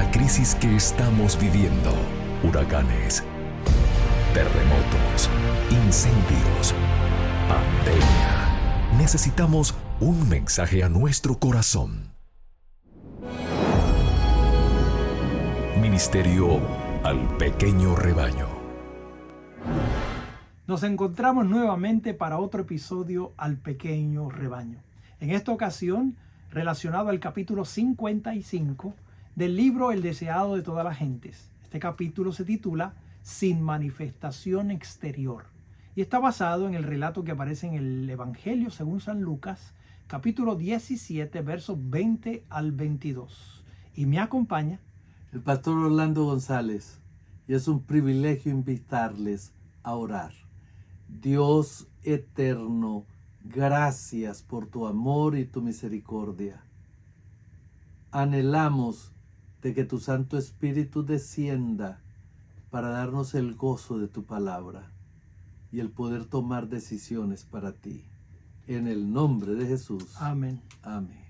la crisis que estamos viviendo: huracanes, terremotos, incendios, pandemia. Necesitamos un mensaje a nuestro corazón. Ministerio al pequeño rebaño. Nos encontramos nuevamente para otro episodio al pequeño rebaño. En esta ocasión, relacionado al capítulo 55 del libro El deseado de todas las gentes. Este capítulo se titula Sin manifestación exterior y está basado en el relato que aparece en el Evangelio según San Lucas, capítulo 17, versos 20 al 22. Y me acompaña el pastor Orlando González, y es un privilegio invitarles a orar. Dios eterno, gracias por tu amor y tu misericordia. Anhelamos de que tu Santo Espíritu descienda para darnos el gozo de tu palabra y el poder tomar decisiones para ti. En el nombre de Jesús. Amén. Amén.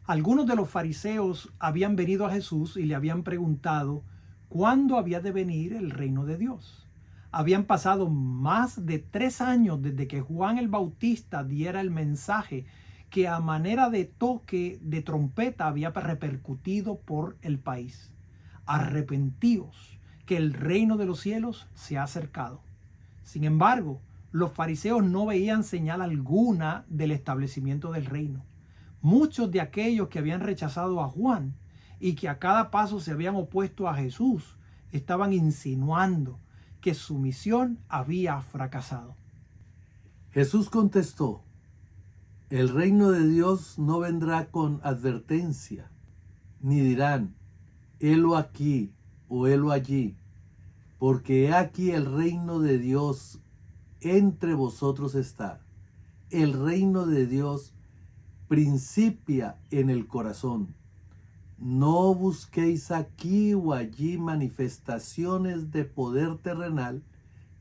Algunos de los fariseos habían venido a Jesús y le habían preguntado cuándo había de venir el reino de Dios. Habían pasado más de 3 años desde que Juan el Bautista diera el mensaje que a manera de toque de trompeta había repercutido por el país. Arrepentíos, que el reino de los cielos se ha acercado. Sin embargo, los fariseos no veían señal alguna del establecimiento del reino. Muchos de aquellos que habían rechazado a Juan y que a cada paso se habían opuesto a Jesús estaban insinuando que su misión había fracasado. Jesús contestó: el reino de Dios no vendrá con advertencia, ni dirán, helo aquí o helo allí, porque he aquí el reino de Dios entre vosotros está. El reino de Dios principia en el corazón. No busquéis aquí o allí manifestaciones de poder terrenal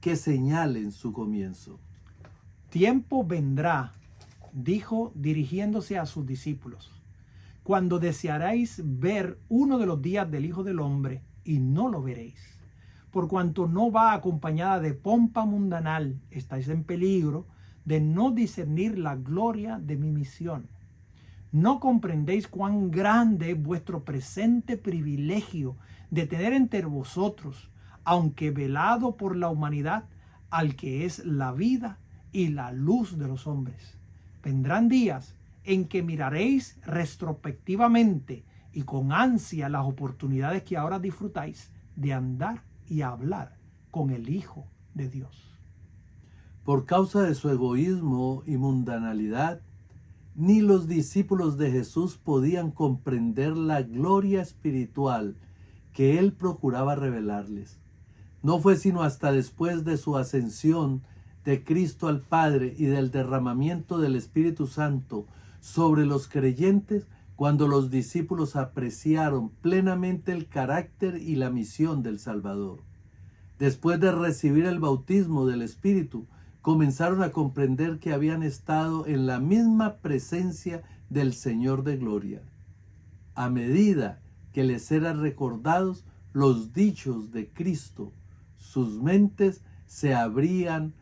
que señalen su comienzo. Tiempo vendrá, dijo dirigiéndose a sus discípulos, cuando desearéis ver uno de los días del Hijo del Hombre y no lo veréis. Por cuanto no va acompañada de pompa mundanal, estáis en peligro de no discernir la gloria de mi misión. ¿No comprendéis cuán grande es vuestro presente privilegio de tener entre vosotros, aunque velado por la humanidad, al que es la vida y la luz de los hombres? Vendrán días en que miraréis retrospectivamente y con ansia las oportunidades que ahora disfrutáis de andar y hablar con el Hijo de Dios. Por causa de su egoísmo y mundanalidad, ni los discípulos de Jesús podían comprender la gloria espiritual que él procuraba revelarles. No fue sino hasta después de su ascensión de Cristo al Padre y del derramamiento del Espíritu Santo sobre los creyentes cuando los discípulos apreciaron plenamente el carácter y la misión del Salvador. Después de recibir el bautismo del Espíritu, comenzaron a comprender que habían estado en la misma presencia del Señor de gloria. A medida que les eran recordados los dichos de Cristo, sus mentes se abrían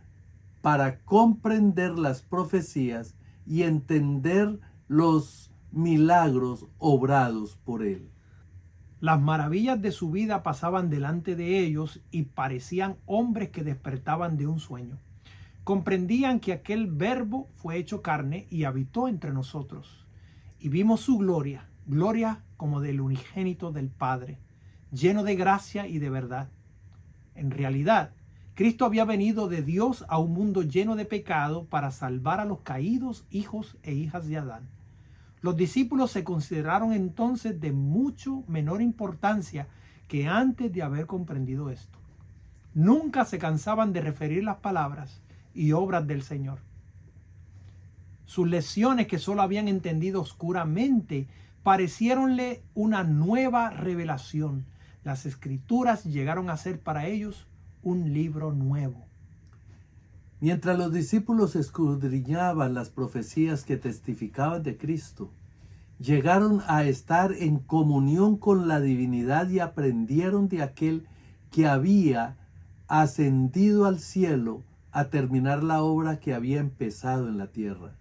para comprender las profecías y entender los milagros obrados por él. Las maravillas de su vida pasaban delante de ellos y parecían hombres que despertaban de un sueño. Comprendían que aquel Verbo fue hecho carne y habitó entre nosotros. Y vimos su gloria, gloria como del unigénito del Padre, lleno de gracia y de verdad. En realidad, Cristo había venido de Dios a un mundo lleno de pecado para salvar a los caídos hijos e hijas de Adán. Los discípulos se consideraron entonces de mucho menor importancia que antes de haber comprendido esto. Nunca se cansaban de referir las palabras y obras del Señor. Sus lecciones, que solo habían entendido oscuramente, pareciéronle una nueva revelación. Las Escrituras llegaron a ser para ellos un libro nuevo. Mientras los discípulos escudriñaban las profecías que testificaban de Cristo, llegaron a estar en comunión con la divinidad y aprendieron de aquel que había ascendido al cielo a terminar la obra que había empezado en la tierra.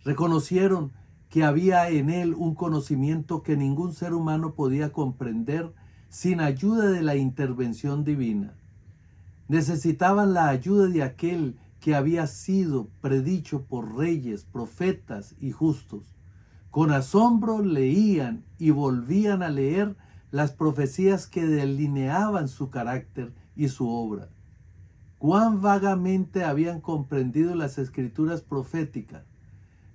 Reconocieron que había en él un conocimiento que ningún ser humano podía comprender sin ayuda de la intervención divina. Necesitaban la ayuda de aquel que había sido predicho por reyes, profetas y justos. Con asombro leían y volvían a leer las profecías que delineaban su carácter y su obra. Cuán vagamente habían comprendido las escrituras proféticas,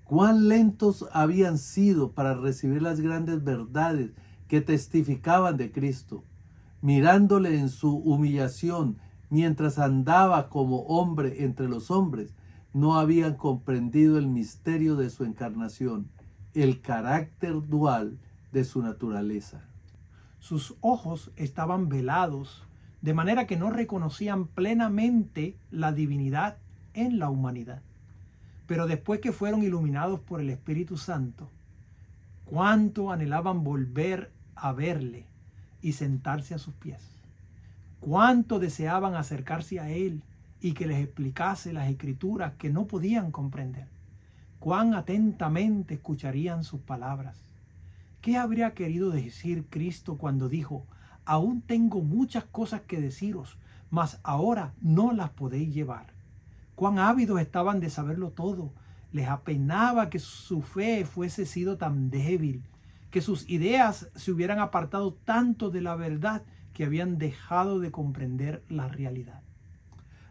cuán lentos habían sido para recibir las grandes verdades que testificaban de Cristo. Mirándole en su humillación mientras andaba como hombre entre los hombres, no habían comprendido el misterio de su encarnación, el carácter dual de su naturaleza. Sus ojos estaban velados, de manera que no reconocían plenamente la divinidad en la humanidad. Pero después que fueron iluminados por el Espíritu Santo, cuánto anhelaban volver a verle y sentarse a sus pies. Cuánto deseaban acercarse a él y que les explicase las escrituras que no podían comprender. Cuán atentamente escucharían sus palabras. ¿Qué habría querido decir Cristo cuando dijo: aún tengo muchas cosas que deciros, mas ahora no las podéis llevar? Cuán ávidos estaban de saberlo todo. Les apenaba que su fe fuese sido tan débil, que sus ideas se hubieran apartado tanto de la verdad que habían dejado de comprender la realidad.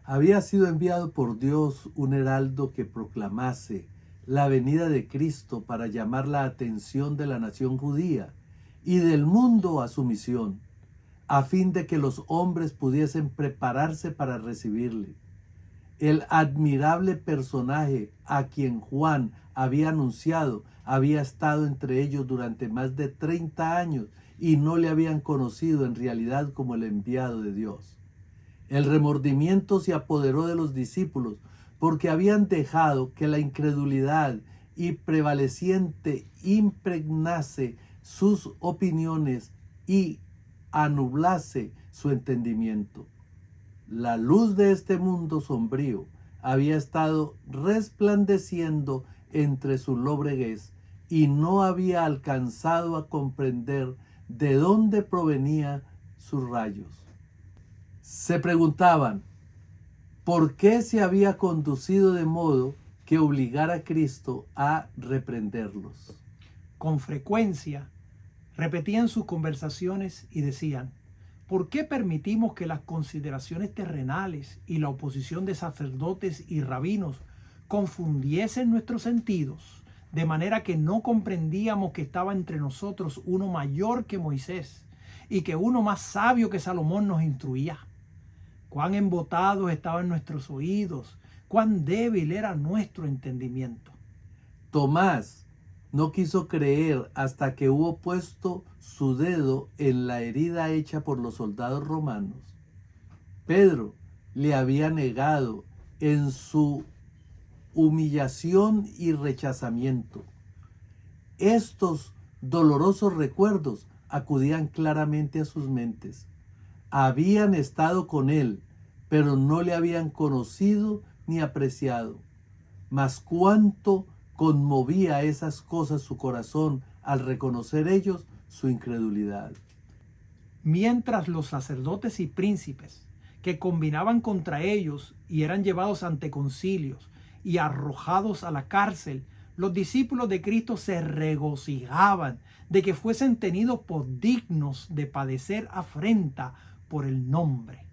Había sido enviado por Dios un heraldo que proclamase la venida de Cristo para llamar la atención de la nación judía y del mundo a su misión, a fin de que los hombres pudiesen prepararse para recibirle. El admirable personaje a quien Juan había anunciado había estado entre ellos durante más de 30 años y no le habían conocido en realidad como el enviado de Dios. El remordimiento se apoderó de los discípulos porque habían dejado que la incredulidad y prevaleciente impregnase sus opiniones y anublase su entendimiento. La luz de este mundo sombrío había estado resplandeciendo entre su lobreguez y no había alcanzado a comprender de dónde provenían sus rayos. Se preguntaban por qué se había conducido de modo que obligara a Cristo a reprenderlos. Con frecuencia repetían sus conversaciones y decían: ¿por qué permitimos que las consideraciones terrenales y la oposición de sacerdotes y rabinos confundiesen nuestros sentidos, de manera que no comprendíamos que estaba entre nosotros uno mayor que Moisés y que uno más sabio que Salomón nos instruía? Cuán embotados estaban nuestros oídos, cuán débil era nuestro entendimiento. Tomás no quiso creer hasta que hubo puesto su dedo en la herida hecha por los soldados romanos. Pedro le había negado en su humillación y rechazamiento. Estos dolorosos recuerdos acudían claramente a sus mentes. Habían estado con él, pero no le habían conocido ni apreciado. Mas cuánto conmovía esas cosas su corazón al reconocer ellos su incredulidad. Mientras los sacerdotes y príncipes que combinaban contra ellos y eran llevados ante concilios y arrojados a la cárcel, los discípulos de Cristo se regocijaban de que fuesen tenidos por dignos de padecer afrenta por el nombre.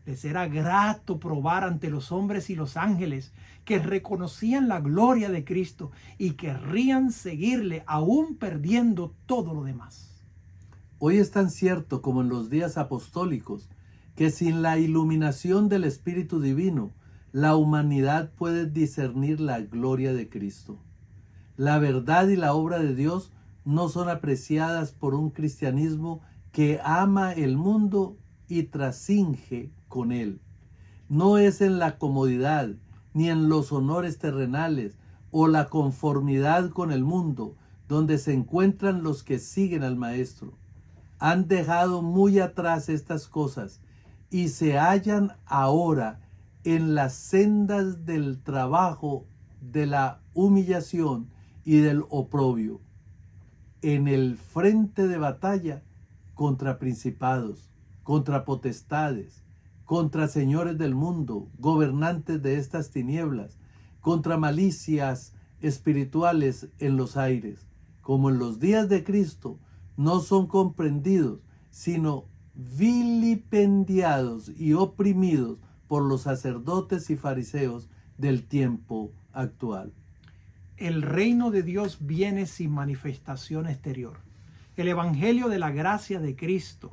Les era grato probar ante los hombres y los ángeles que reconocían la gloria de Cristo y querrían seguirle aún perdiendo todo lo demás. Hoy es tan cierto como en los días apostólicos que sin la iluminación del Espíritu Divino, la humanidad puede discernir la gloria de Cristo. La verdad y la obra de Dios no son apreciadas por un cristianismo que ama el mundo y trasinge con él. No es en la comodidad, ni en los honores terrenales o la conformidad con el mundo, donde se encuentran los que siguen al Maestro. Han dejado muy atrás estas cosas y se hallan ahora en las sendas del trabajo, de la humillación y del oprobio, en el frente de batalla contra principados, contra potestades, contra señores del mundo, gobernantes de estas tinieblas, contra malicias espirituales en los aires. Como en los días de Cristo, no son comprendidos, sino vilipendiados y oprimidos por los sacerdotes y fariseos del tiempo actual. El reino de Dios viene sin manifestación exterior. El evangelio de la gracia de Cristo,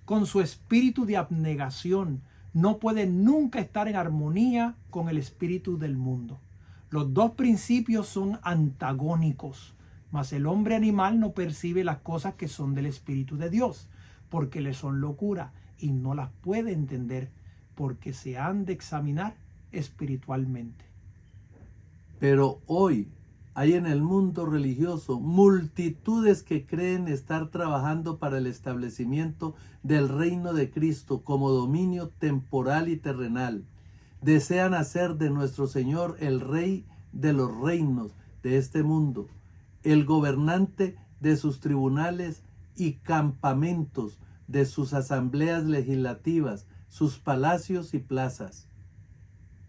con su espíritu de abnegación, no puede nunca estar en armonía con el espíritu del mundo. Los dos principios son antagónicos, mas el hombre animal no percibe las cosas que son del espíritu de Dios, porque le son locura y no las puede entender, porque se han de examinar espiritualmente. Pero hoy hay en el mundo religioso multitudes que creen estar trabajando para el establecimiento del reino de Cristo como dominio temporal y terrenal. Desean hacer de nuestro Señor el Rey de los reinos de este mundo, el gobernante de sus tribunales y campamentos, de sus asambleas legislativas, sus palacios y plazas.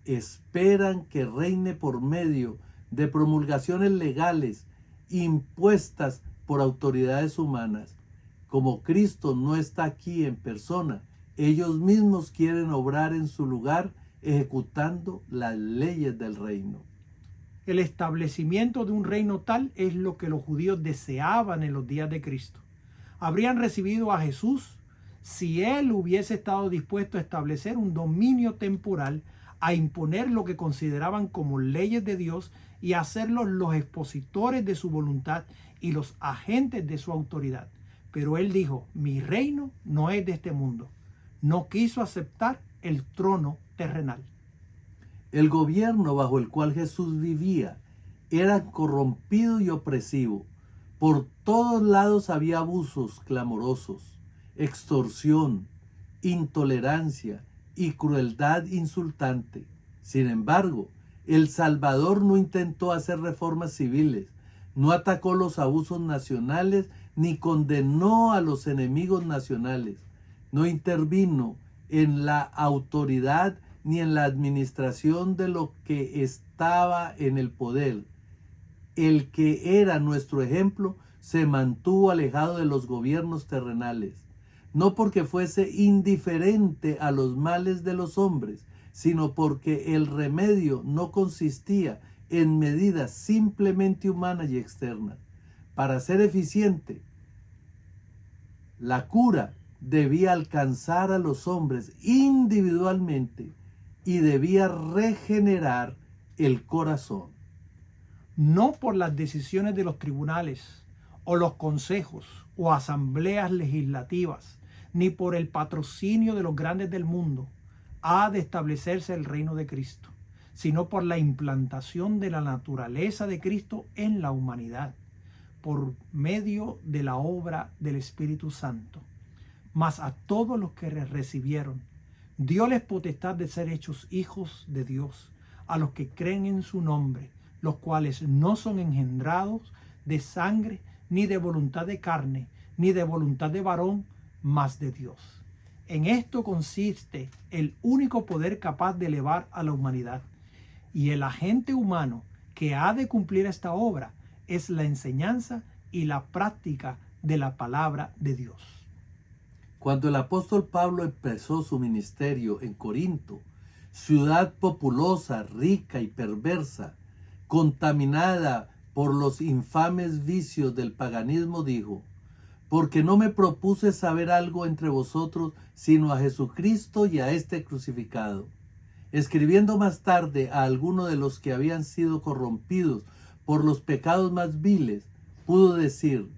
Esperan que reine por medio de promulgaciones legales impuestas por autoridades humanas. Como Cristo no está aquí en persona, ellos mismos quieren obrar en su lugar ejecutando las leyes del reino. El establecimiento de un reino tal es lo que los judíos deseaban en los días de Cristo. Habrían recibido a Jesús si él hubiese estado dispuesto a establecer un dominio temporal, a imponer lo que consideraban como leyes de Dios y a hacerlos los expositores de su voluntad y los agentes de su autoridad. Pero él dijo: mi reino no es de este mundo. No quiso aceptar el trono terrenal. El gobierno bajo el cual Jesús vivía era corrompido y opresivo. Por todos lados había abusos clamorosos, extorsión, intolerancia y crueldad insultante. Sin embargo, el Salvador no intentó hacer reformas civiles, no atacó los abusos nacionales ni condenó a los enemigos nacionales, no intervino en la autoridad ni en la administración de lo que estaba en el poder. El que era nuestro ejemplo se mantuvo alejado de los gobiernos terrenales, no porque fuese indiferente a los males de los hombres, sino porque el remedio no consistía en medidas simplemente humanas y externas. Para ser eficiente, la cura debía alcanzar a los hombres individualmente y debía regenerar el corazón. No por las decisiones de los tribunales o los consejos o asambleas legislativas, ni por el patrocinio de los grandes del mundo, ha de establecerse el reino de Cristo, sino por la implantación de la naturaleza de Cristo en la humanidad, por medio de la obra del Espíritu Santo. Mas a todos los que recibieron, dióles potestad de ser hechos hijos de Dios, a los que creen en su nombre, los cuales no son engendrados de sangre, ni de voluntad de carne, ni de voluntad de varón, mas de Dios. En esto consiste el único poder capaz de elevar a la humanidad. Y el agente humano que ha de cumplir esta obra es la enseñanza y la práctica de la palabra de Dios. Cuando el apóstol Pablo empezó su ministerio en Corinto, ciudad populosa, rica y perversa, contaminada por los infames vicios del paganismo, dijo: porque no me propuse saber algo entre vosotros, sino a Jesucristo y a este crucificado. Escribiendo más tarde a alguno de los que habían sido corrompidos por los pecados más viles, pudo decir: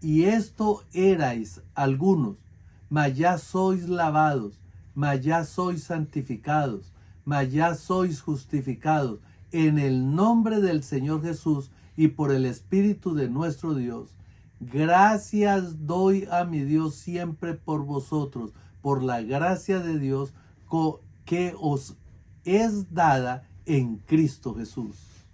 y esto erais algunos, mas ya sois lavados, mas ya sois santificados, mas ya sois justificados en el nombre del Señor Jesús y por el Espíritu de nuestro Dios. Gracias doy a mi Dios siempre por vosotros, por la gracia de Dios que os es dada en Cristo Jesús.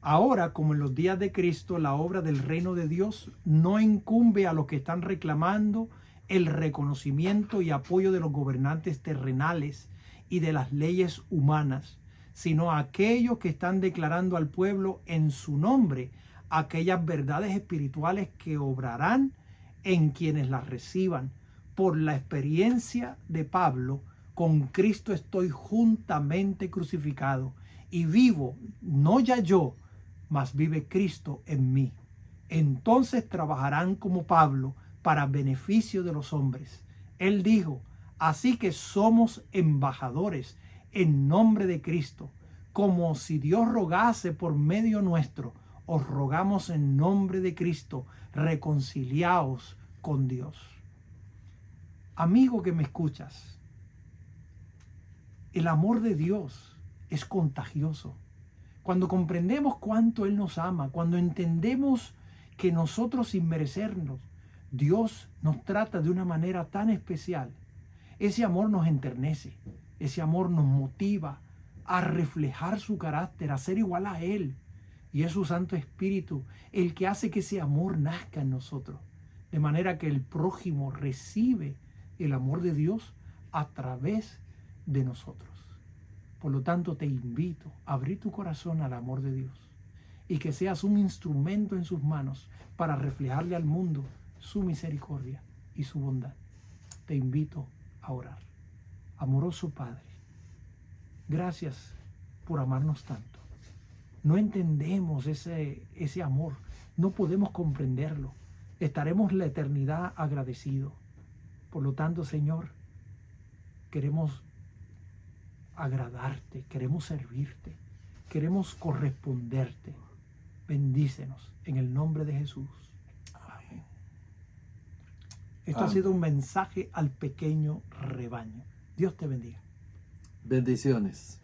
Ahora, como en los días de Cristo, la obra del reino de Dios no incumbe a los que están reclamando el reconocimiento y apoyo de los gobernantes terrenales y de las leyes humanas, sino a aquellos que están declarando al pueblo en su nombre aquellas verdades espirituales que obrarán en quienes las reciban. Por la experiencia de Pablo, con Cristo estoy juntamente crucificado y vivo, no ya yo, mas vive Cristo en mí. Entonces trabajarán como Pablo para beneficio de los hombres. Él dijo, así que somos embajadores en nombre de Cristo, como si Dios rogase por medio nuestro. Os rogamos en nombre de Cristo, reconciliaos con Dios. Amigo que me escuchas, el amor de Dios es contagioso. Cuando comprendemos cuánto Él nos ama, cuando entendemos que nosotros sin merecernos, Dios nos trata de una manera tan especial, ese amor nos enternece, ese amor nos motiva a reflejar su carácter, a ser igual a Él. Y es su Santo Espíritu el que hace que ese amor nazca en nosotros, de manera que el prójimo recibe el amor de Dios a través de nosotros. Por lo tanto, te invito a abrir tu corazón al amor de Dios y que seas un instrumento en sus manos para reflejarle al mundo su misericordia y su bondad. Te invito a orar. Amoroso Padre, gracias por amarnos tanto. No entendemos ese amor, no podemos comprenderlo. Estaremos la eternidad agradecidos. Por lo tanto, Señor, queremos agradarte, queremos servirte, queremos corresponderte. Bendícenos en el nombre de Jesús. Amén. Esto ha sido un mensaje al pequeño rebaño. Dios te bendiga. Bendiciones.